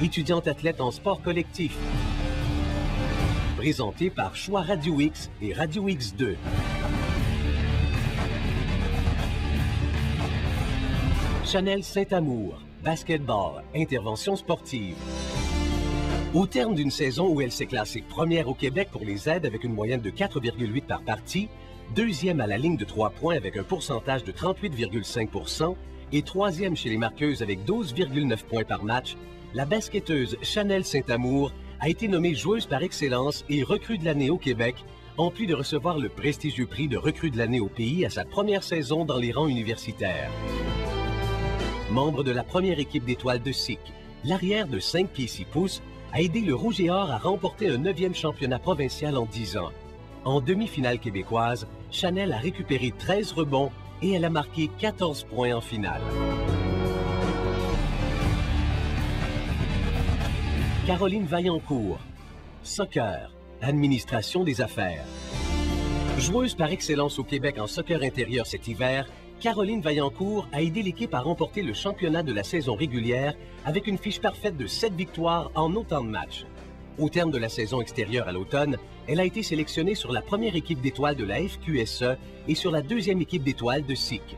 étudiante athlète en sport collectif. Présenté par Choix Radio X et Radio X2. Chanel Saint-Amour, basketball, intervention sportive. Au terme d'une saison où elle s'est classée première au Québec pour les aides avec une moyenne de 4,8 par partie, deuxième à la ligne de 3 points avec un pourcentage de 38,5 et troisième chez les marqueuses avec 12,9 points par match, la basketteuse Chanel Saint-Amour a été nommée joueuse par excellence et recrue de l'année au Québec, en plus de recevoir le prestigieux prix de recrue de l'année au pays à sa première saison dans les rangs universitaires. Membre de la première équipe d'étoiles de SIC, l'arrière de 5 pieds 6 pouces a aidé le Rouge et Or à remporter un 9e championnat provincial en 10 ans. En demi-finale québécoise, Chanel a récupéré 13 rebonds et elle a marqué 14 points en finale. Caroline Vaillancourt, soccer, administration des affaires. Joueuse par excellence au Québec en soccer intérieur cet hiver, Caroline Vaillancourt a aidé l'équipe à remporter le championnat de la saison régulière avec une fiche parfaite de 7 victoires en autant de matchs. Au terme de la saison extérieure à l'automne, elle a été sélectionnée sur la première équipe d'étoiles de la FQSE et sur la deuxième équipe d'étoiles de SIC.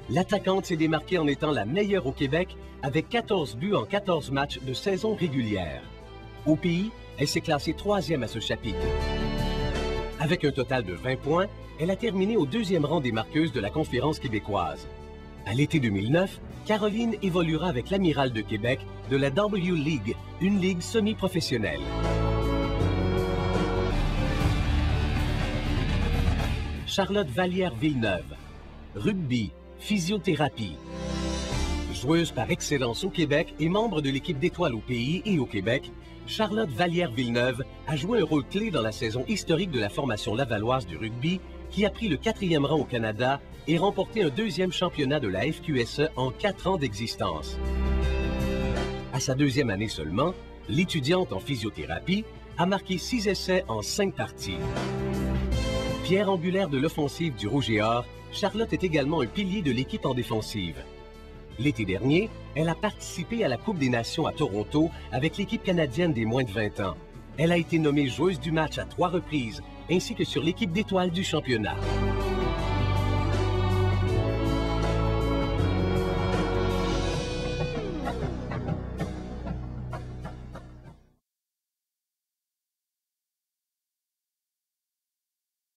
L'attaquante s'est démarquée en étant la meilleure au Québec avec 14 buts en 14 matchs de saison régulière. Au pays, elle s'est classée 3e à ce chapitre. Avec un total de 20 points, elle a terminé au 2e rang des marqueuses de la Conférence québécoise. À l'été 2009, Caroline évoluera avec l'Amiral de Québec de la W League, une ligue semi-professionnelle. Charlotte Vallière-Villeneuve, rugby, physiothérapie. Joueuse par excellence au Québec et membre de l'équipe d'étoiles au pays et au Québec, Charlotte Vallière-Villeneuve a joué un rôle clé dans la saison historique de la formation lavalloise du rugby qui a pris le 4e rang au Canada et remporté un 2e championnat de la FQSE en 4 ans d'existence. À sa 2e année seulement, l'étudiante en physiothérapie a marqué 6 essais en 5 parties. Pierre angulaire de l'offensive du Rouge et Or, Charlotte est également un pilier de l'équipe en défensive. L'été dernier, elle a participé à la Coupe des Nations à Toronto avec l'équipe canadienne des moins de 20 ans. Elle a été nommée joueuse du match à 3 reprises, ainsi que sur l'équipe d'étoiles du championnat.